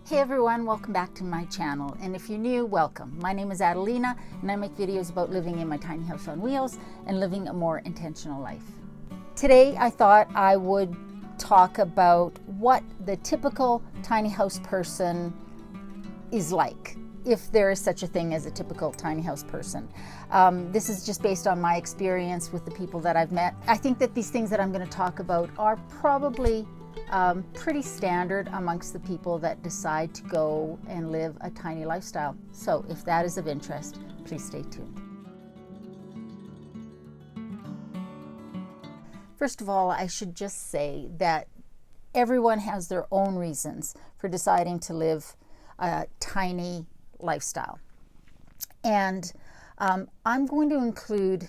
Hey everyone, welcome back to my channel, and if you're new, welcome. My name is Adelina and I make videos about living in my tiny house on wheels and living a more intentional life. Today I thought I would talk about what the typical tiny house person is like, if there is such a thing as a typical tiny house person. This is just based on my experience with the people that I've met. I think that these things that I'm going to talk about are probably pretty standard amongst the people that decide to go and live a tiny lifestyle. So if that is of interest, please stay tuned. First of all, I should just say that everyone has their own reasons for deciding to live a tiny lifestyle. And I'm going to include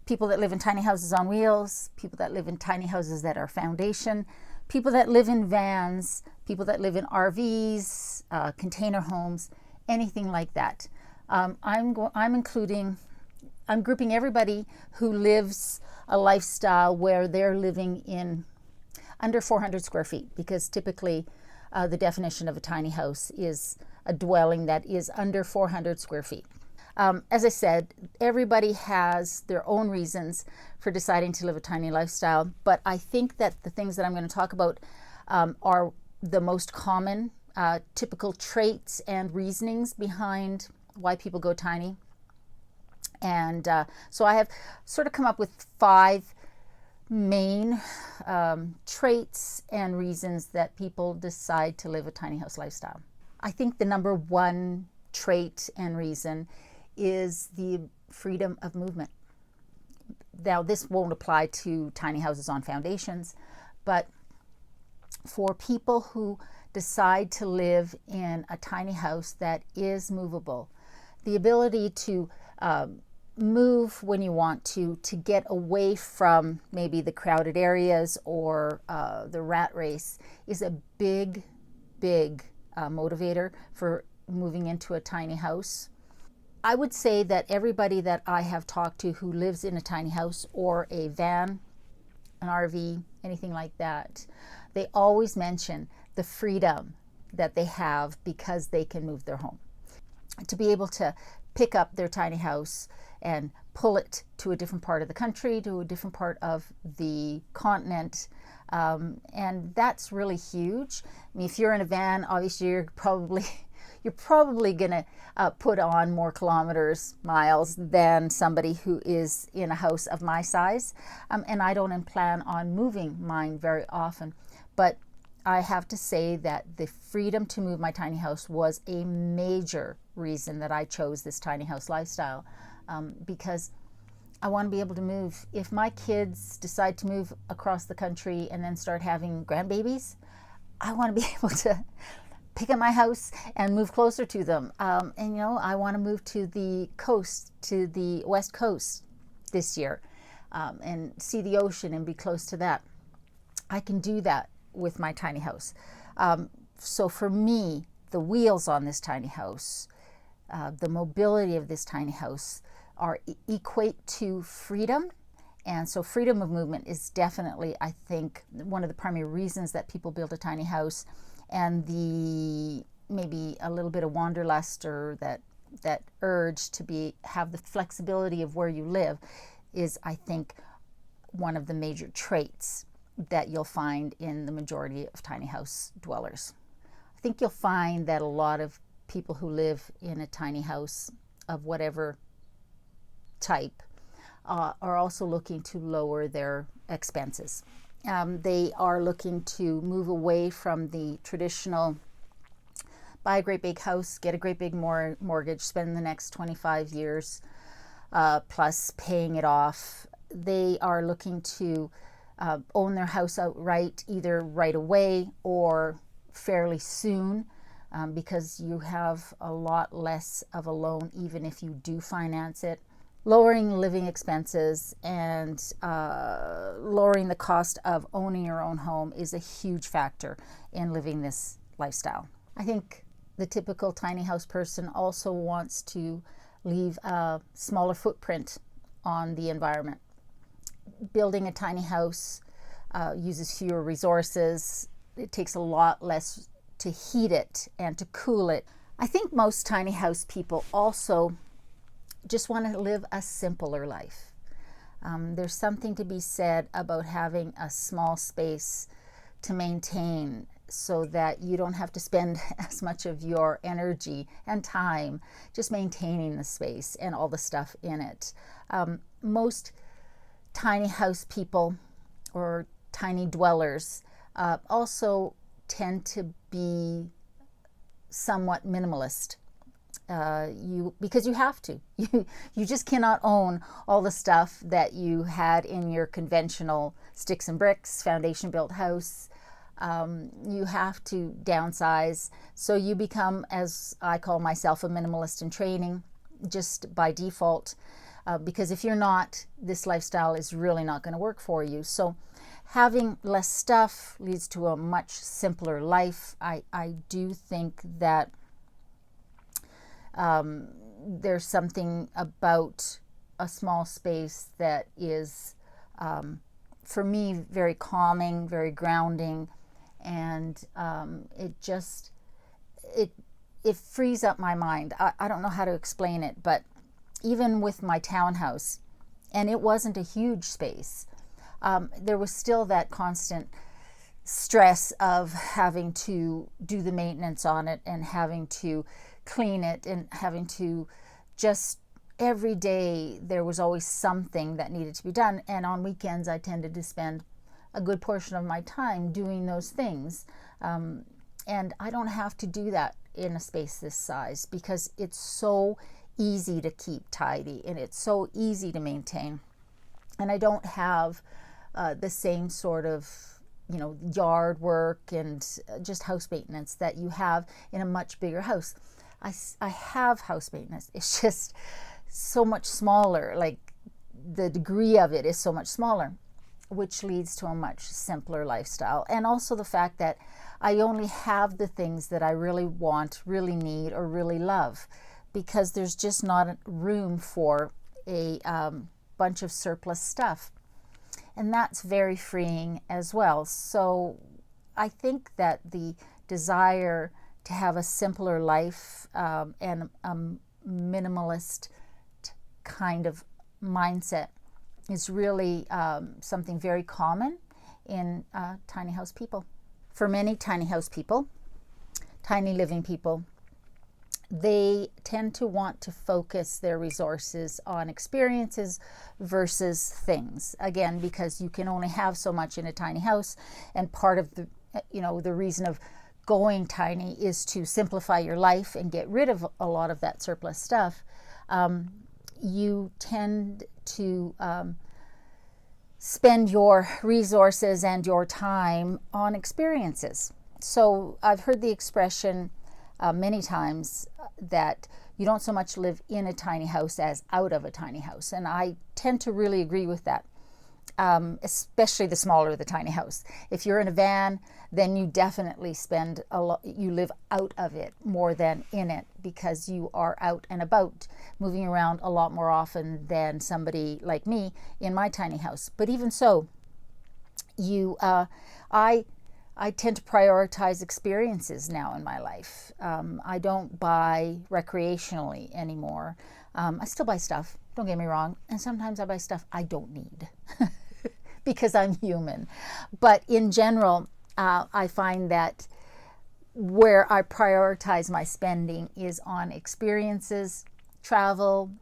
people that live in tiny houses on wheels, people that live in tiny houses that are foundation, people that live in vans, people that live in RVs, container homes, anything like that. I'm grouping everybody who lives a lifestyle where they're living in under 400 square feet, because typically the definition of a tiny house is a dwelling that is under 400 square feet. As I said, everybody has their own reasons for deciding to live a tiny lifestyle, but I think that the things that I'm going to talk about are the most common typical traits and reasonings behind why people go tiny. And so I have sort of come up with 5 main traits and reasons that people decide to live a tiny house lifestyle. I think the number one trait and reason is the freedom of movement. Now, this won't apply to tiny houses on foundations, but for people who decide to live in a tiny house that is movable, the ability to move when you want to get away from maybe the crowded areas or the rat race is a big motivator for moving into a tiny house. I would say that everybody that I have talked to who lives in a tiny house or a van, an RV, anything like that, they always mention the freedom that they have because they can move their home. To be able to pick up their tiny house and pull it to a different part of the country, to a different part of the continent, and that's really huge. I mean, if you're in a van, obviously you're probably going to put on more kilometers, miles than somebody who is in a house of my size. And I don't plan on moving mine very often. But I have to say that the freedom to move my tiny house was a major reason that I chose this tiny house lifestyle, because I want to be able to move. If my kids decide to move across the country and then start having grandbabies, I want to be able to pick up my house and move closer to them. And I want to move to the coast, to the West Coast this year, and see the ocean and be close to that. I can do that with my tiny house. So for me, the wheels on this tiny house, the mobility of this tiny house equate to freedom. And so freedom of movement is definitely, I think, one of the primary reasons that people build a tiny house. And the maybe a little bit of wanderlust or that urge to have the flexibility of where you live is, I think, one of the major traits that you'll find in the majority of tiny house dwellers. I think you'll find that a lot of people who live in a tiny house of whatever type are also looking to lower their expenses. They are looking to move away from the traditional buy a great big house, get a great big mortgage, spend the next 25 years plus paying it off. They are looking to own their house outright, either right away or fairly soon, because you have a lot less of a loan even if you do finance it. Lowering living expenses and lowering the cost of owning your own home is a huge factor in living this lifestyle. I think the typical tiny house person also wants to leave a smaller footprint on the environment. Building a tiny house uses fewer resources. It takes a lot less to heat it and to cool it. I think most tiny house people also just want to live a simpler life. There's something to be said about having a small space to maintain so that you don't have to spend as much of your energy and time just maintaining the space and all the stuff in it. Most tiny house people or tiny dwellers also tend to be somewhat minimalist. Because you have to. You just cannot own all the stuff that you had in your conventional sticks and bricks, foundation built house. You have to downsize. So you become, as I call myself, a minimalist in training, just by default. Because if you're not, this lifestyle is really not going to work for you. So having less stuff leads to a much simpler life. I do think that there's something about a small space that is, for me, very calming, very grounding, and it frees up my mind. I don't know how to explain it, but even with my townhouse, and it wasn't a huge space, there was still that constant stress of having to do the maintenance on it and having to clean it and having to just every day there was always something that needed to be done. And on weekends I tended to spend a good portion of my time doing those things. And I don't have to do that in a space this size because it's so easy to keep tidy and it's so easy to maintain. And I don't have the same sort of yard work and just house maintenance that you have in a much bigger house. I have house maintenance. It's just so much smaller. Like the degree of it is so much smaller, which leads to a much simpler lifestyle. And also the fact that I only have the things that I really want, really need, or really love, because there's just not room for a bunch of surplus stuff. And that's very freeing as well. So I think that the desire to have a simpler life and a minimalist kind of mindset is really something very common in tiny house people. For many tiny house people, tiny living people, they tend to want to focus their resources on experiences versus things. Again, because you can only have so much in a tiny house, and part of the reason of going tiny is to simplify your life and get rid of a lot of that surplus stuff. You tend to spend your resources and your time on experiences. So I've heard the expression many times that you don't so much live in a tiny house as out of a tiny house. And I tend to really agree with that, especially the smaller the tiny house. If you're in a van, then you definitely spend you live out of it more than in it, because you are out and about, moving around a lot more often than somebody like me in my tiny house. But even so, I tend to prioritize experiences now in my life. I don't buy recreationally anymore. I still buy stuff, don't get me wrong, and sometimes I buy stuff I don't need because I'm human. But in general, I find that where I prioritize my spending is on experiences, travel,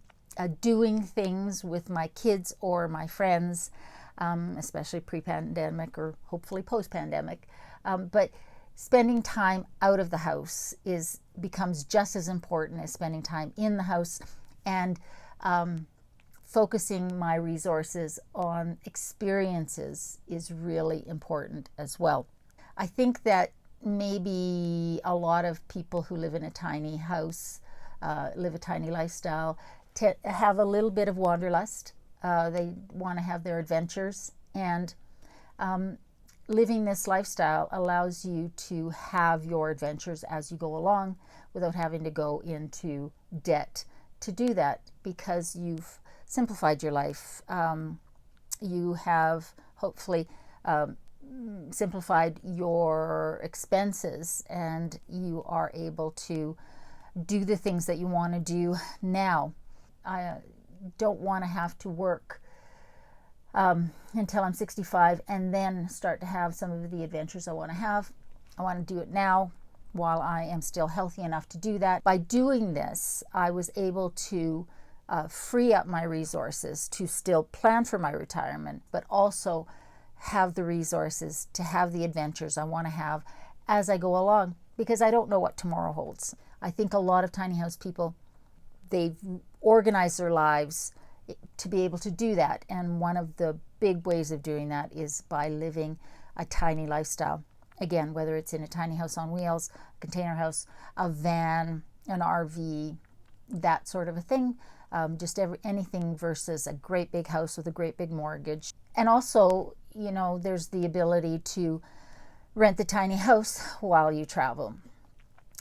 doing things with my kids or my friends, especially pre-pandemic or hopefully post-pandemic. But spending time out of the house becomes just as important as spending time in the house, and focusing my resources on experiences is really important as well. I think that maybe a lot of people who live in a tiny house, live a tiny lifestyle, have a little bit of wanderlust. They want to have their adventures, and living this lifestyle allows you to have your adventures as you go along without having to go into debt to do that, because you've simplified your life. You have hopefully simplified your expenses, and you are able to do the things that you want to do now. I don't want to have to work until I'm 65 and then start to have some of the adventures I want to have. I want to do it now while I am still healthy enough to do that. By doing this, I was able to free up my resources to still plan for my retirement, but also have the resources to have the adventures I want to have as I go along, because I don't know what tomorrow holds. I think a lot of tiny house people, they've organized their lives to be able to do that. And one of the big ways of doing that is by living a tiny lifestyle. Again, whether it's in a tiny house on wheels, a container house, a van, an RV, that sort of a thing. Just anything versus a great big house with a great big mortgage. And also, there's the ability to rent the tiny house while you travel.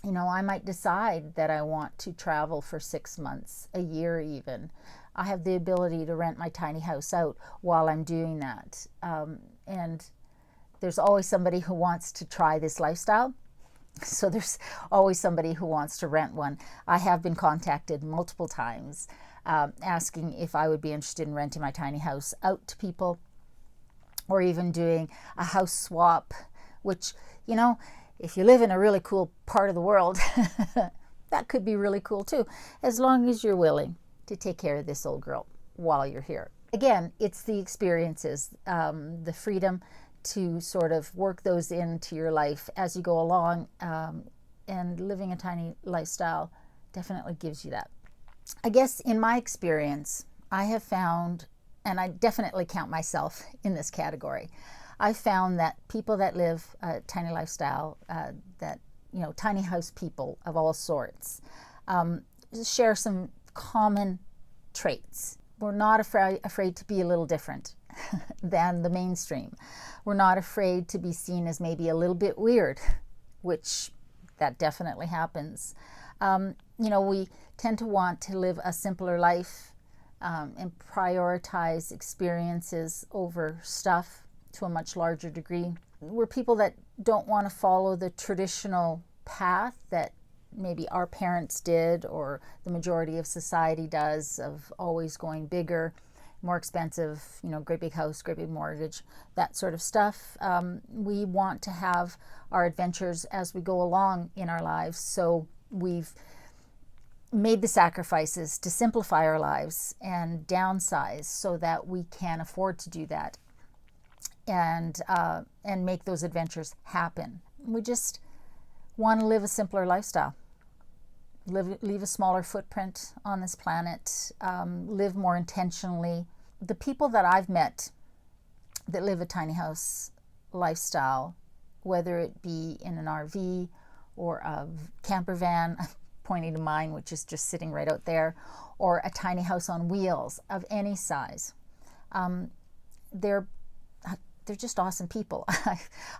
I might decide that I want to travel for 6 months, a year even. I have the ability to rent my tiny house out while I'm doing that. And there's always somebody who wants to try this lifestyle. So there's always somebody who wants to rent one. I have been contacted multiple times asking if I would be interested in renting my tiny house out to people, or even doing a house swap, which, if you live in a really cool part of the world, that could be really cool too, as long as you're willing to take care of this old girl while you're here. Again, it's the experiences, the freedom to sort of work those into your life as you go along, and living a tiny lifestyle definitely gives you that. I guess in my experience, I have found, and I definitely count myself in this category, I found that people that live a tiny lifestyle, tiny house people of all sorts, share some common traits. We're not afraid to be a little different than the mainstream. We're not afraid to be seen as maybe a little bit weird, which that definitely happens. We tend to want to live a simpler life and prioritize experiences over stuff to a much larger degree. We're people that don't want to follow the traditional path that maybe our parents did, or the majority of society does, of always going bigger, more expensive, great big house, great big mortgage, that sort of stuff. We want to have our adventures as we go along in our lives. So we've made the sacrifices to simplify our lives and downsize so that we can afford to do that and make those adventures happen. We just want to live a simpler lifestyle. Leave a smaller footprint on this planet, live more intentionally. The people that I've met that live a tiny house lifestyle, whether it be in an RV or a camper van, I'm pointing to mine, which is just sitting right out there, or a tiny house on wheels of any size, they're just awesome people.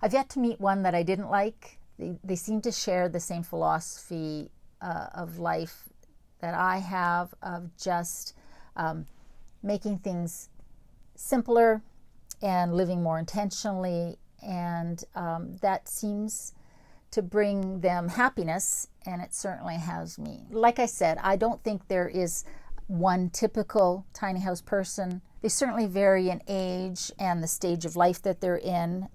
I've yet to meet one that I didn't like. They seem to share the same philosophy of life that I have, of just making things simpler and living more intentionally, and that seems to bring them happiness, and it certainly has me. Like I said, I don't think there is one typical tiny house person. They certainly vary in age and the stage of life that they're in,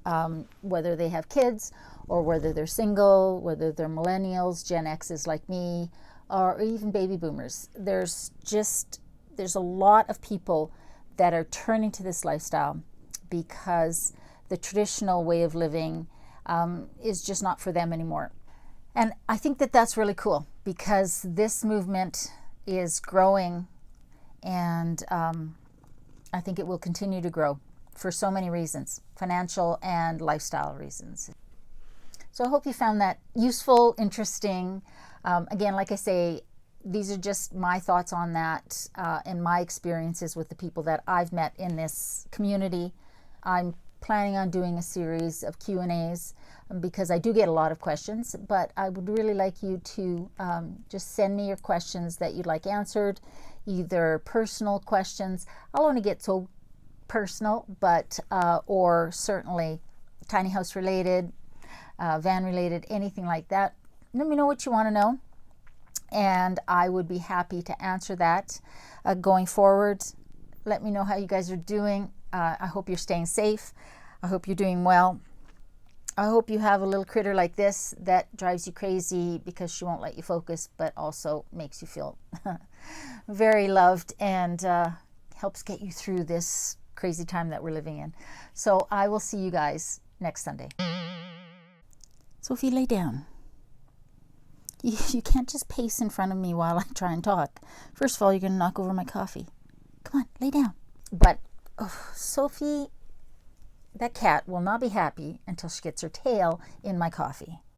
whether they have kids or whether they're single, whether they're millennials, Gen X's like me, or even baby boomers. There's a lot of people that are turning to this lifestyle because the traditional way of living is just not for them anymore. And I think that that's really cool, because this movement is growing, and I think it will continue to grow for so many reasons, financial and lifestyle reasons. So I hope you found that useful, interesting. Again, like I say, these are just my thoughts on that and my experiences with the people that I've met in this community. I'm planning on doing a series of Q&As because I do get a lot of questions, but I would really like you to just send me your questions that you'd like answered, either personal questions. I'll only get so personal, but or certainly tiny house related, van related, anything like that, let me know what you want to know, and I would be happy to answer that going forward. Let me know how you guys are doing. I hope you're staying safe. I hope you're doing well. I hope you have a little critter like this that drives you crazy because she won't let you focus, but also makes you feel very loved and helps get you through this crazy time that we're living in. So I will see you guys next Sunday. Sophie, lay down. You can't just pace in front of me while I try and talk. First of all, you're going to knock over my coffee. Come on, lay down. But Sophie, that cat will not be happy until she gets her tail in my coffee.